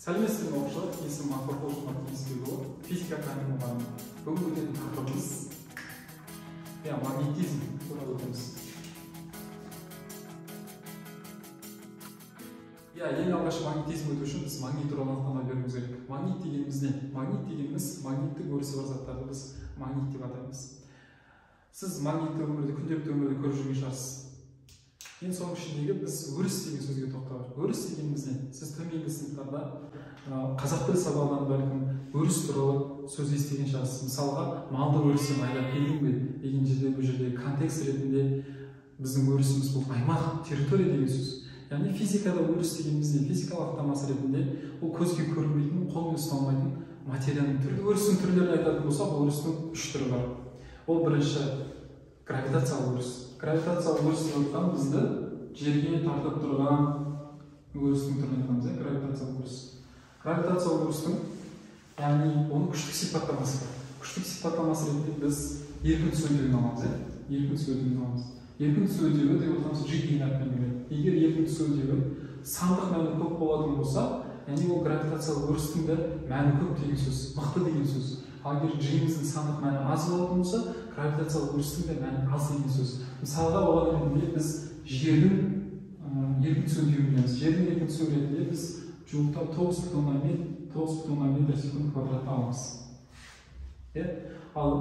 Сәлеметсіздер ме оқушылар? Есімім Ақбар Ескелдіұлы, физика пәнінің мұғалімі. Бүгін өтетін тақырыбымыз магнетизм туралы өтеміз. Ең алғаш магнетизм өту үшін біз магнит туралы анықтама беруіміз керек. Магнит дегеніміз не? Магнит дегеніміз магниттік өрісі бар заттарды біз магнит деп атаймыз. Сіз магнитті өмірде, күнделікті өмірде көріп жүрген шығарсыз. Ең соның ішіндегі біз өріс деген сөзге тоқталайық. Өріс дегеніміз не? Сіз төменгі сыныптарда қазақ тілі сабағынан бәлкім өріс туралы сөз естіген шығарсыз. Мысалға, малды өрісін айдап келдің бе деген жерде, бұл жерде контекст ретінде біздің өрісіміз бұл аймақ, территория деген сөз. Яғни физикада өріс дегеніміз не? Физикалық анықтамасы ретінде ол көзге көрінбейтін, қолмен ұсталмайтын материяның түрі. Өрістің түрлерін айтатын болсақ, өрістің үш түрі бар. Ол бірінші гравитациялық өріс. Гравитациялық өріс деп бізді жерге тартып тұрған өрістің түрін айтамыз, гравитациялық өріс. Гравитациялық өрістің, яғни оның күштік сипаттамасы бар. Күштік сипаттамасы ретінде біз еркін түсу үдеуін аламыз, еркін түсу үдеуін аламыз. Еркін түсу үдеуі деп отырмыз G деген атпен келеді. Егер еркін түсу үдеуі сандық мәні көп болатын болса, яғни ол гравитациялық өрістің де мәні көп деген сөз, мықты деген сөз. Ал егер G-міздің сандық мәні аз болатын болса, гравитациялық өрістің де мәні аз деген сөз. Мысалға оған ретінде біз жердің еркін түсу үдеуін білеміз. Жердің еркін түсу ретінде біз жуықтап 9,9 метр секунд квадрат аламыз. Ал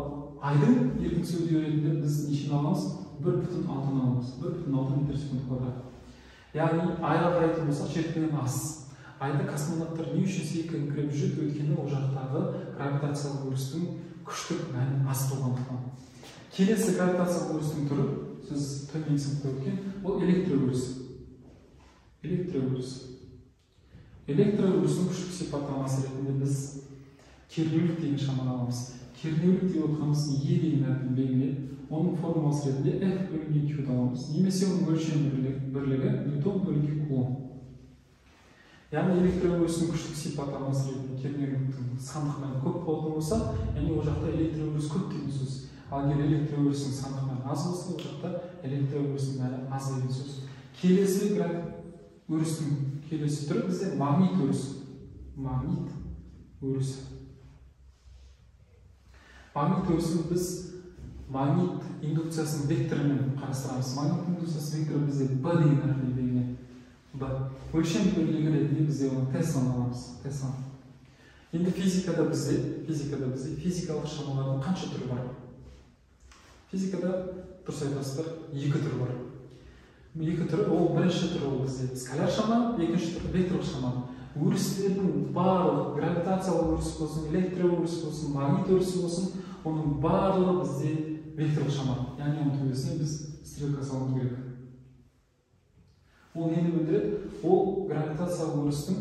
айдың еркін түсу үдеуі ретінде біз нешені аламыз? 1,6 аламыз. 1,6 метр секунд квадрат. Яғни айға қарайтын болсақ, шертпенен аз. Айда космонавттар не үшін секіріңкіреп жүреді, өйткені ол жақтағы гравитациялық өрістің күштік мәні аз болғандықтан. Келесі гравитациялық өрістің түрі, сіз төменгі сыныпта өткен, ол электроөріс. Электроөрістің күштік сипаттамасы ретінде біз кернеулік деген шаманы аламыз. Кернеулік деп отырғанымыз Е деген әрпін белгілеп, оның формуласы ретінде F бөлінген Q аламыз. Немесе оның өлшем бірлігі Ньютон бөлінген кулон. Яғни электроөрістің күштік сипаттамасы ретінде кернеуліктің сандық мәні көп болатын болса, яғни ол жақта электроөріс көп деген сөз. Ал егер электроөрістің сандық мәні аз болса, ол жақта электроөрістің мәні аз деген сөз. Келесі өрістің келесі түрі бізде магнит өрісі. Магнит өрісі. Магнит өрісін біз магнит индукциясының векторымен қарастырамыз. Магнит индукциясының векторы бізде B деген әрпен белгіленеді. Өлшем бірлігі ретінде бізде оны Тесланы аламыз. Тесла. Енді физикада бізде физикалық шамалардың қанша түрі бар? Физикада дұрыс айтасыздар, екі түрі бар. Екі түрі, ол бірінші түрі ол бізде скаляр шама, екінші түрі векторлық шама. Өрістердің барлық гравитациялық өріс болсын, электроөріс болсын, магнит өрісі болсын, оның барлығы бізде векторлық шама. Яғни оның төбесіне біз стрелка салуымыз керек. Ол нені білдіреді? Ол гравитациялық өрістің,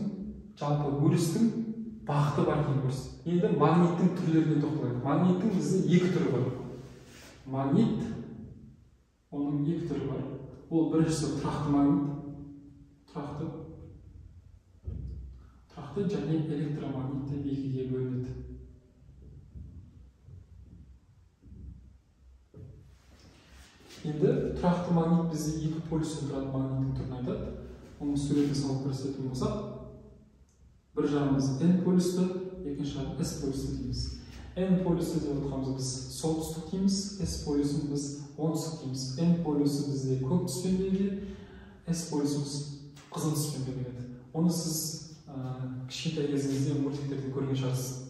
жалпы өрістің бағыты бар екен өріс. Енді магниттің түрлеріне тоқталайық. Магниттің бізде екі түрі бар. Магнит, оның екі түрі бар. Ол біріншісі тұрақты магнит, тұрақты және электромагнит деп екіге бөлінеді. Енді тұрақты магнит бізде екі полюстен тұратын магниттің түрін айтады. Оның суретін салып көрсететін болсақ, бір жағымыз N полюсті, екінші жағы S полюсті дейміз. N полюсті деп отырғанымыз біз солтүстік дейміз, S полюсын біз оңтүстік дейміз. N полюсі бізде көк түспен белгілі, S полюсіміз қызыл түспен белгіледі. Оны сіз кішкентай кезіңізде мультиктерде көрген шығарсыз.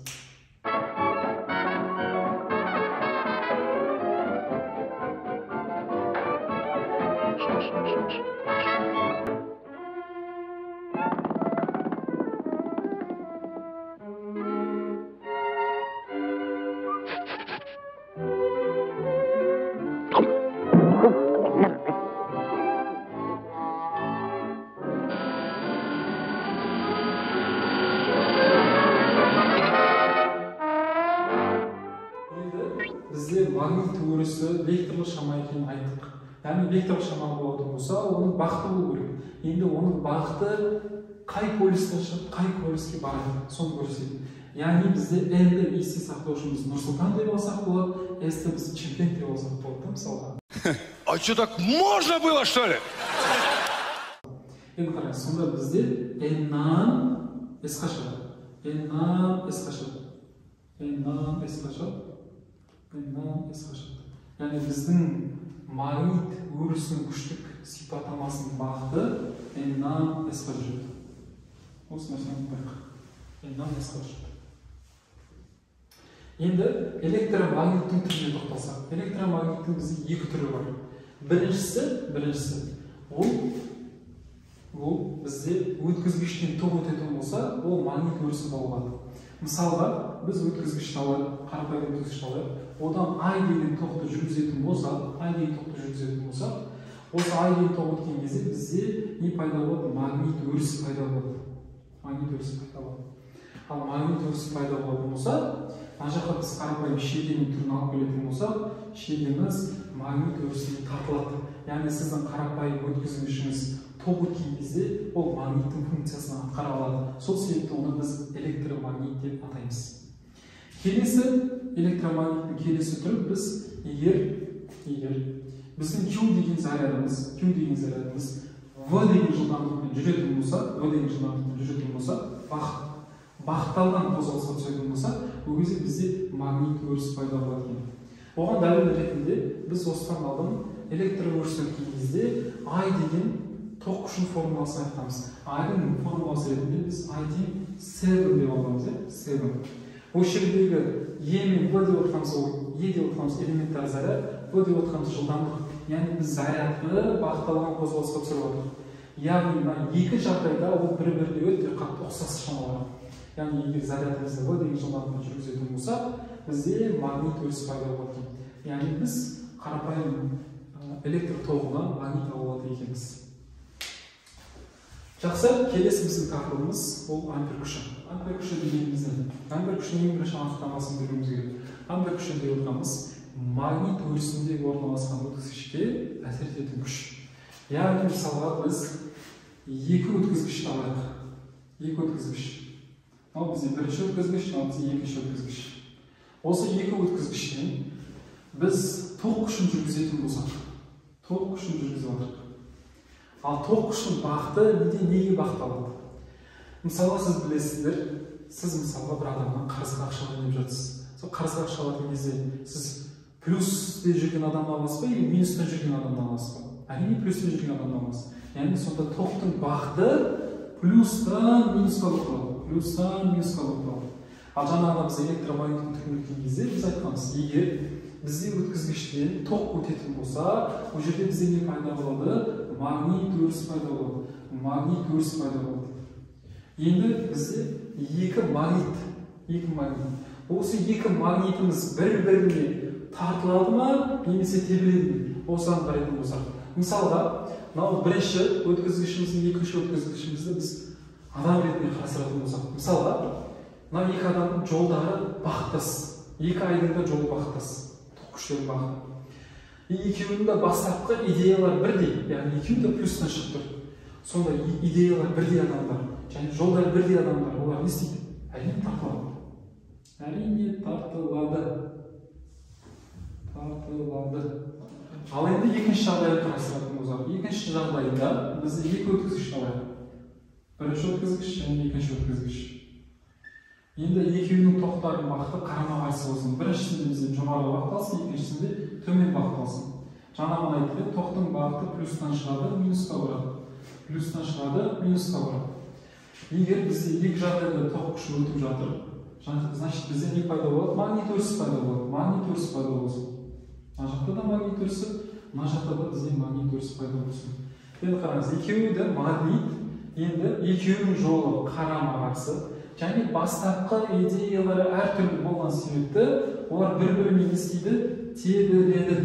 Бізде магнит өрісі векторлы шама екенін айттық. Яғни векторлы шама болатын болса, оның бағыты болу керек. Енді оның бағыты қай полюстен шығып, қай полюске барады, соны көрсетеді. Яғни бізде N-ді есте сақтаушымыз Нұрсұлтан деп алсақ болады, S-ті біз Чемпион деп алсақ болады, мысалға. А что, так можно было, что ли? Енді қараңыз, сонда бізде N-нан S-қа шығады. N-нан S-қа шығады. N-нан S-қа шығады. N-нан S-қа шығады. Яғни біздің магнит өрісінің күштік сипаттамасының бағыты N-нан S-қа жүреді. Осы нәрсені байқа. N-нан S-қа жүреді. Енді электромагниттің түріне тоқталсақ. Электромагниттің бізде екі түрі бар. Біріншісі ол бізде өткізгіштен ток өтетін болса, ол магнит өрісі болады. Мысалға, біз өткізгішті алайық, қарапайым өткізгішті алайық. Одан I деген тоқты жүргізетін болса, осы I деген ток өткен кезде бізде не пайда болады? Магнит өрісі пайда болады. Ал магнит өрісі пайда болатын болса, мына жаққа біз қарапайым шегенің түрін алып келетін болсақ, шегеміз магнит өрісіне тартылады. Яғни сіздің қарапайым өткізгішіңіз ток өткен кезде ол магниттің функциясын атқара алады. Сол себепті оны біз электромагнит деп атаймыз. Электромагниттің келесі түрі біз егер біздің Q деген зарядымыз V деген жылдамдықпен жүретін болса, бағытталған қозғалысқа түсетін болса, ол кезде бізде магнит өрісі пайда болады екен. Оған дәлел ретінде біз осыдан алдын электр өрісі өткен кезде I деген ток күшінің формуласын айтқанбыз. I-ның формуласы ретінде біз I тең 7 деп аламыз, 7. Осы жердегі E мен V деп отқанымыз, E деп отқанымыз элементтер заряд, V деп отқанымыз жылдамдық. Яғни біз зарядты бағытталған қозғалысқа түсіріп отырмыз. Яғни екі жағдайда ол бір-біріне өте қатты ұқсас шамалар. Яғни егер зарядымызды V деген жылдамдықпен жүргізетін болсақ, бізде магнит өрісі пайда болады. Яғни біз қарапайым электр тоғынан магнит алады екенбіз. Жақсы, келесі біздің тақырыбымыз ол ампер күші. Ампер күші дегеніміз не? Ампер күшінің ең бірінші анықтамасын білуіміз керек. Ампер күші деп отырғанымыз магнит өрісіндегі орналасқан өткізгішке әсер ететін күш. Яғни мысалға біз екі өткізгішті алайық. Екі өткізгіш. Ал бізде бірінші өткізгіш, ал бізде екінші өткізгіш. Осы екі өткізгіштен біз ток күшін жүргізетін болсақ, ток күшін жүргізіп жатырмыз. Ал ток күшінің бағыты неге бағытталады? Мысалға сіз білесіздер, сіз мысалға бір адамнан қарызға ақша алып жатырсыз. Сол қарызға ақша алатын кезде сіз плюсте жүрген адамды аласыз ба, или минуста жүрген адамды аласыз ба? Әрине плюсте жүрген адамды аласыз. Яғни сонда токтың бағыты плюстан минусқа өтеді. Ал жаңағыда біз электромагниттің түрін өткен кезде біз айтқанбыз, егер бізде өткізгіштен ток өтетін болса, ол жерде бізде не пайда болады? Магнит өрісі пайда болады. Енді бізде екі магнит. Осы екі магнитіміз бір-біріне тартылады ма, немесе тебіледі ме? Осыған қарайтын болсақ. Мысалға, мынау бірінші өткізгішіміздің екінші өткізгішімізді біз адам ретінде қарастыратын болсақ. Мысалға, мына екі адамның жолдары бағыттас. Екі айдың да жолы бағыттас. Ток күштері бағыты. Екеуінің де бастапқы идеялар бірдей, яғни екеуі де плюстан шығып тұр. Сонда идеялар бірдей адамдар, және жолдар бірдей адамдар, олар не істейді? Әрине тартылады. Ал енді екінші жағдайды қарастыратын болсақ, екінші жағдайда бізде екі өткізгіш алайық. Бірінші өткізгіш және екінші өткізгіш. Енді екеуінің тоқтарының бағыты қарама-қарсы болсын. Біріншісінде бізде жоғары бағытталсын, екіншісінде төмен бағытталсын. Жаңа ғана айтты, тоқтың бағыты плюстан шығады, минусқа барады. Егер бізде екі жағдайда ток күші өтіп жатыр, значит бізде не пайда болады? Магнит өрісі пайда болады. Мына жақта да магнит өрісі, мына жақта да бізде магнит өрісі пайда болсын. Енді қараңыз, екеуі де магнит, енді екеуінің жолы қарама-қарсы. Және бастапқы идеялары әртүрлі болған себепті олар бір-біріне не істейді? Тебіледі.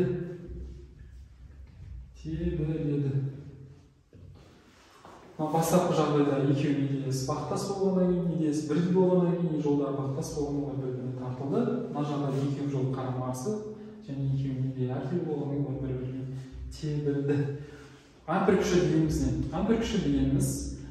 Бастапқы жағдайда екеуінің идеясы бақтас болғаннан кейін, идеясы бірдей болғаннан кейін, жолдары бақтас болғаннан бір-біріне тартылды. Мына жағдайда екеуінің жолы қарама-қарсы, және екеуінің идея әртүрлі болғаннан кейін бір-біріне тебілді. Ампер күші дегеніміз не? Ампер күші дегеніміз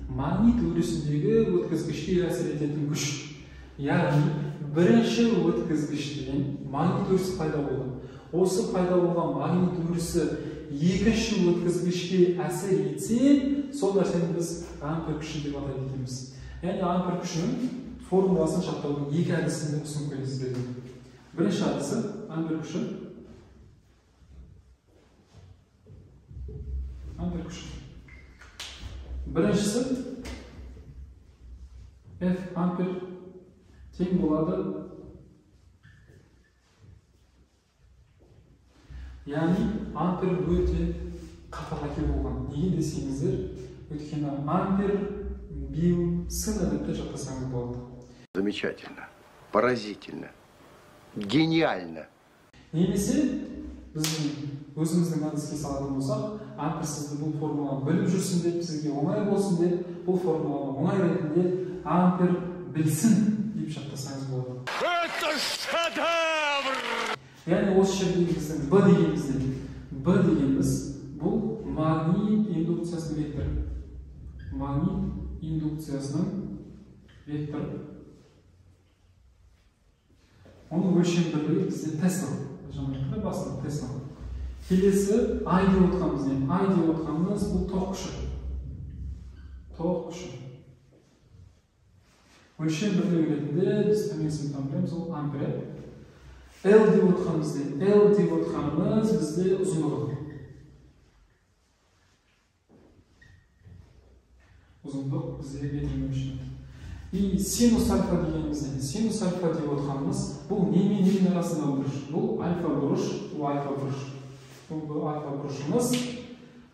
магнит өрісіндегі өткізгішке әсер ететін күш. Яғни, бірінші өткізгіштен магнит өрісі пайда болды. Осы пайда болған магнит өрісі екінші өткізгішке әсер етсе, сол нәрсені біз ампер күші деп атайды екенбіз. Яғни ампер күшінің формуласын шарттаудың екі әдісінде ұсынып береді сіздерге. Бірінші әдісі ампер күші. Біріншісі F ампер тең болады. Яғни ампер өте қатарға келіп болған. Неге десеңіздер, өйткені ампер биыл сын әдетте жаттасаңыз болады. Замечательно, поразительно, гениально. Немесе біздің өзіміздің әдіске салатын болсақ, ампер сізді бұл формуланы біліп жүрсін деп, сізге оңай болсын деп, бұл формуланы оңай ретінде ампер білсін деп жаттасаңыз болады. Это шедевр! Яғни осы жерде біздің B дегеніміз бұл магнит индукциясының векторы. Магнит индукциясының векторы. Оның өлшем бірлігі бізде Тесла. Жаңағы басында Тесла. Келесі I деп отқанымыз не? I деп отқанымыз бұл тоқ күші. Тоқ күші. Өлшем бірлігі ретінде біз төменсін білеміз, ол ампер. L деп отқанымыз не? L деп отқанымыз бізде ұзындығы. Ұзындық бізде бетінің өлшемі. И синус альфа дегеніміз не? Синус альфа деп отқанымыз бұл немен немен арасындағы бұрыш? Бұл альфа бұрыш, бұл альфа бұрыш. Бұл альфа бұрышымыз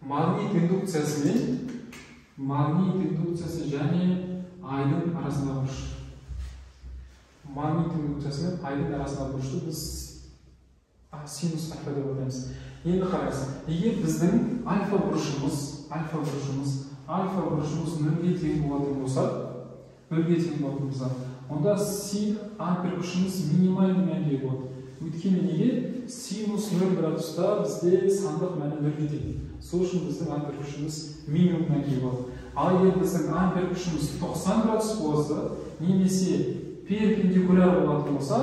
магнит индукциясы және айдың арасындағы бұрыш. Магнит индукциясы мен айдың арасындағы бұрышты біз синус альфа деп атаймыз. Енді қарайсыз, егер біздің альфа бұрышымыз нөлге тең болатын болса, онда син ампер күшіміз минимальный мәнге болады. Өйткені неге? Синус 0 градуста бізде сандық мәні нөлге тең. Сол үшін біздің ампер күшіміз минимум мәнге болады. Ал егер біздің ампер күшіміз 90 градус болса, немесе перпендикуляр болатын болса,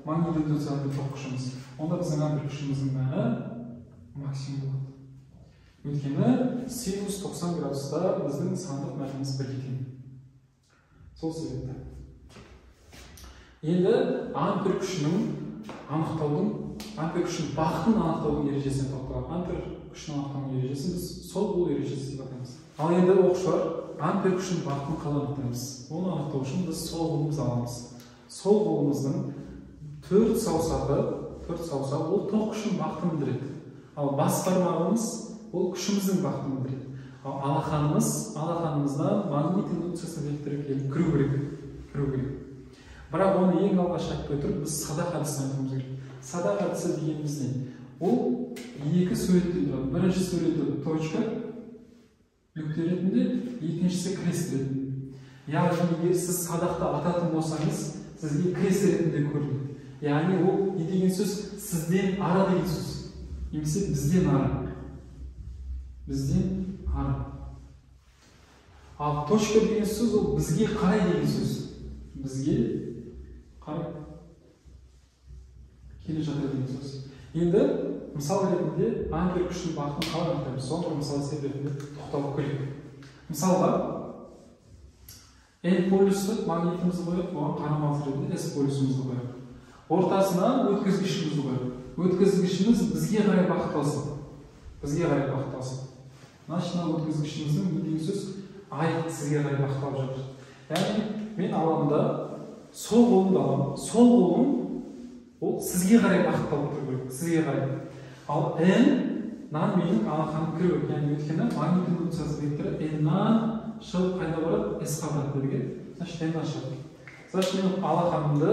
магнит индукциясының тоқ күшіміз, онда біздің ампер күшіміздің мәні максимум болады. Өйткені синус 90 градуста біздің сандық мәніміз бірге тең. Сол себепті. Енді ампер күшінің бағытын анықтаудың ережесіне тоқталайық. Ампер күшінің анықтаудың ережесі біз сол бұл ережесі деп атаймыз. Ал енді оқушылар, ампер күшінің бағытын қалай анықтаймыз? Оны анықтау үшін біз сол қолымызды аламыз. Сол қолымыздың төрт саусағы ол тоқ күшінің бағытын білдіреді. Ал бас бармағымыз ол күшіміздің бағытын білдіреді. Ал алақанымыздан магнит индукциясының векторы келіп кіру керек. Бірақ оны ең алғаш айтпай тұрып, біз садақ әдісін айтуымыз керек. Садақ әдісі дегеніміз не? Ол екі суреттен тұрады. Бірінші суреті точка нүкте ретінде, екіншісі крест ретінде. Яғни егер сіз садақты ататын болсаңыз, сізге крест ретінде көрінеді. Яғни ол не деген сөз? Сізден ара деген сөз. Немесе бізден ара. Ал точка деген сөз ол бізге қарай деген сөз. Бізге қарай келе жатыр деген сөз. Енді мысал ретінде ампер күшінің бағытын қалай анықтаймыз? Соңғы мысал ретінде тоқталып көрейік. Мысалға N полюсі магнитімізді қойып, оған қарамағыз ретінде S полюсімізді қойып. Ортасына өткізгішімізді қойып. Өткізгішіміз бізге қарай бағытталсын. Значит, өткізгішіміздің не деген сөз? Ай сізге қарай бағытталып жатыр. Яғни мен аламда сол қолымды аламын. Сол қолым ол сізге қарай бағытталып тұру керек. Сізге қарай. Ал N-нан менің алақаным кіру керек. Яғни өйткені магнит индукциясы векторы N-нан шығып қайда барады? S-қа барады деген. Значит, N-нан шығады. Значит, мен алақанымды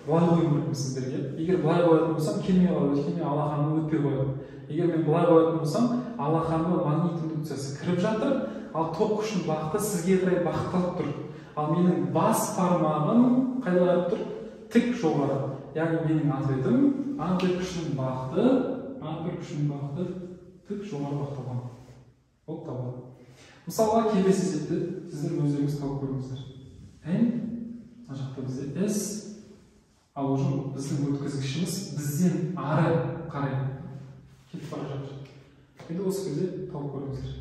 былай қоюым керекпін сіздерге. Егер былай қоятын болсам, келмей қалады. Өйткені алақаным өтпей қояды. Егер мен былай қоятын болсам, алақаныма магнит индукциясы кіріп жатыр, ал тоқ күшінің бағыты сізге қарай бағытталып тұр. Ал менің бас бармағым қайда қарап тұр? Тік жоғары. Яғни менің ответім ампер күшінің бағыты тік жоғары бағытталған. Ол табылады. Мысалға келесі сәтте сіздер өздеріңіз тауып көріңіздер. N, мына жақта бізде S, ал уже біздің өткізгішіміз бізден ары қарай кетіп бара жатыр. Енді осы кезде тауып көріңіздер.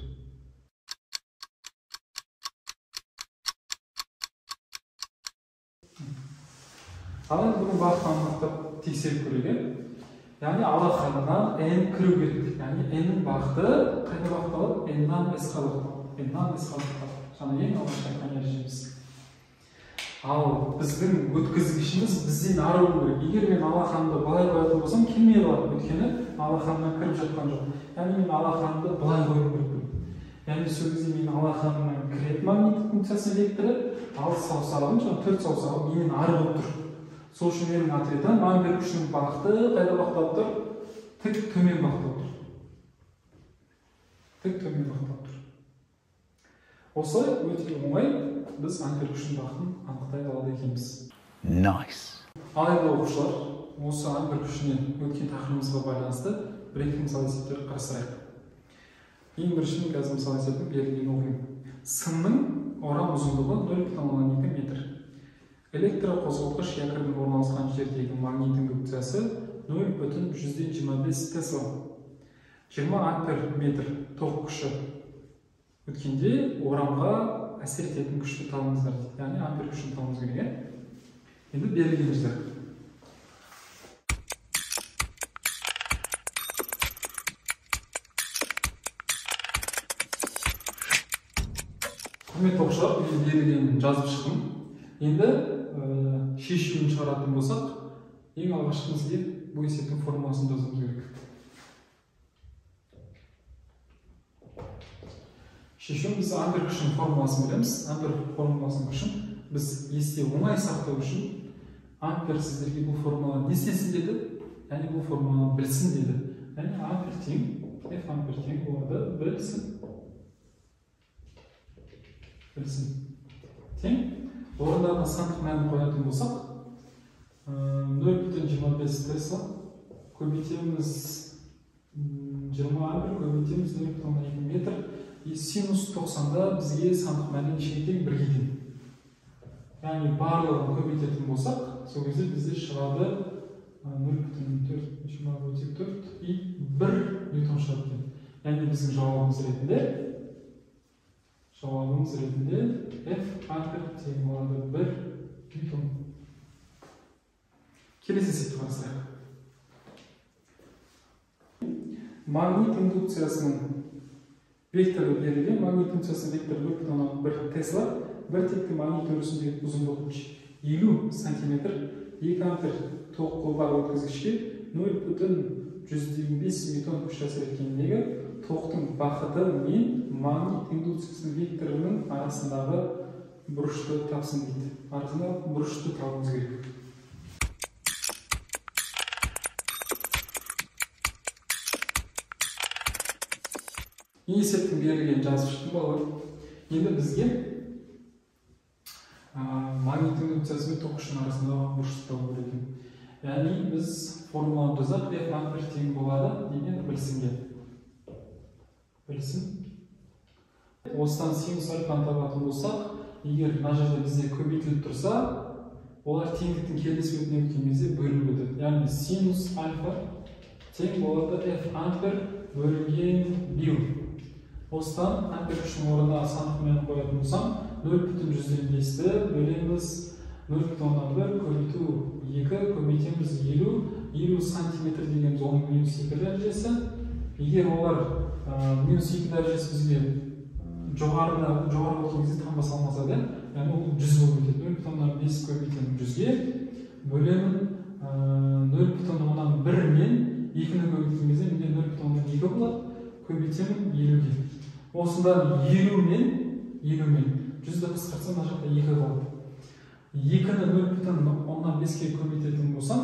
Ал енді бұның бағытын анықтап тексеріп көрейік. Яғни алақанынан n кіру керек. Яғни n-нің бағыты қайда бағытталады? n-нан s-қа бағытталады. n-нан s-қа бағытталады. Жаңа ең алғашқы айтқан ережеміз. Ал біздің өткізгішіміз бізден ары болу керек. Егер мен алақанымды былай қоятын болсам, келмей қалады. Өйткені алақанымнан кіріп жатқан жоқ. Яғни мен алақанымды былай қою керекпін. Яғни сол кезде мен алақанымнан кіретін магниттік функциясының векторы, ал саусағым, жаңа 4 саусағым менен ары болып тұр. Сол үшін менің ответім ман беру күшінің бағыты қайда бағытталып тұр? Тік төмен бағытталып тұр. Тік төмен бағытталып тұр. Осылай өте оңай біз ампер күшінің бағытын анықтай алады екенбіз. Nice. Ал енді оқушылар, осы ампер күшінен өткен тақырыбымызға байланысты бір-екі мысал есептерді қарастырайық. Ең біріншіден қазір мысал есебін берілген оқимын. Сымның орам ұзындығы 0,2 метр. Электрқозғалтқыш якордың орналасқан жердегі магнит индукциясы 0,125 тесла. 20 ампер метр тоқ күші өткенде орамға әсер ететін күшті табыңыздар дейді. Яғни ампер күшін табыңыз керек. Енді берілген біздер. Құрметті оқушылар, мен берілгенін жазып шықтым. Енді шешуін шығаратын болсақ, ең алғашқы бізге бұл есептің формуласын жазуымыз керек. Шешуін біз ампер күшінің формуласын білеміз. Ампер формуласының күшін біз есте оңай сақтау үшін ампер сіздерге бұл формуланы не істесін деді? Яғни бұл формуланы білсін деді. Яғни ампер тең, F ампер тең оларды білсін. Тең. Орындарына сандық мәнін қоятын болсақ, 0,25 тесла көбейтеміз 20 ампер, көбейтеміз 0,2 метр. Синус 90-да бізге сандық мәні нешеге тең? 1-ге тең. Яғни барлығын көбейтетін болсақ, сол кезде бізде шығады 0,4 и 1 ньютон шығады. Яғни біздің жауабымыз ретінде F ампер тең болады 1 ньютон. Келесі есепті қарастырайық. Магнит индукциясының векторы берілген. Магнит индукциясының векторы 0,1 тесла. Бір текті магнит өрісіндегі ұзындығы 50 сантиметр. 2 ампер тоқ қолдағы өткізгішке 0,125 ньютон күш әсер еткеніндегі тоқтың бағыты мен магнит индукциясының векторының арасындағы бұрышты тапсын дейді. Арасындағы бұрышты табуымыз керек. Есептің берілген жазып шықтым балалар. Енді бізге магнит индукциясы мен тоқ күшінің арасындағы бұрышты табу керек. Яғни біз формуланы жазып, F ампер тең болады деген білсінге. Білсін. Осыдан синус альфаны табатын болсақ, егер мына жерде бізде көбейтіліп тұрса, олар теңдіктің келесі бетіне өткен кезде бөлініп өтеді. Яғни синус альфа тең болады F ампер бөлінген 1. Осыдан ампер күшінің орнына сандық мәнін қоятын болсам, 0,125-ті бөлеміз 0,1 көбейту 2 көбейтеміз 50 сантиметр деген оның -2 дәрежесі. Егер олар -2 дәрежесі бізге жоғары болған кезде таңба салмаса да, яғни ол 100 болып кетеді. 0,5 көбейтемін 100-ге бөлемін 0,1 мен 2-ні көбейткен кезде менде 0,2 болады, көбейтемін 50-ге. Осында 50 мен 100-ді қысқартсам, мына жақта 2 қалады. 2-ні 0,5-ге көбейтетін болсам,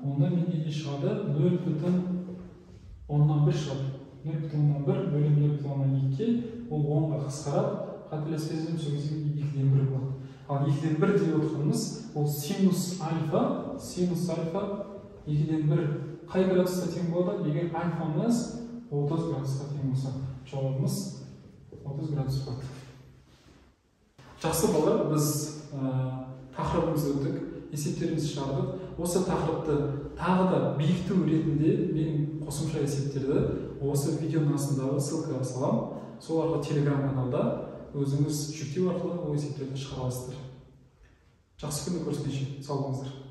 онда менде не шығады? 0,1 шығады. 0,1 бөлім 0,2-ге ол 10-ға қысқарады. Қателеспесем, сол кезде 2-ден 1 болады. Ал 2-ден 1 деп отырғанымыз, ол синус альфа 2-ден 1 қай градусқа тең болады? Егер альфамыз 30 градусқа тең болса, жауабымыз 30 градус болады. Жақсы балалар, біз тақырыбымызды өттік, есептерімізді шығардық. Осы тақырыпты тағы да бекіту ретінде мен қосымша есептерді осы видеоның астындағы ссылкаға салам. Соларға телеграм каналда өзіңіз жүктеу арқылы ол есептерді шығара аласыздар. Жақсы күнде көріскенше сау болыңыздар.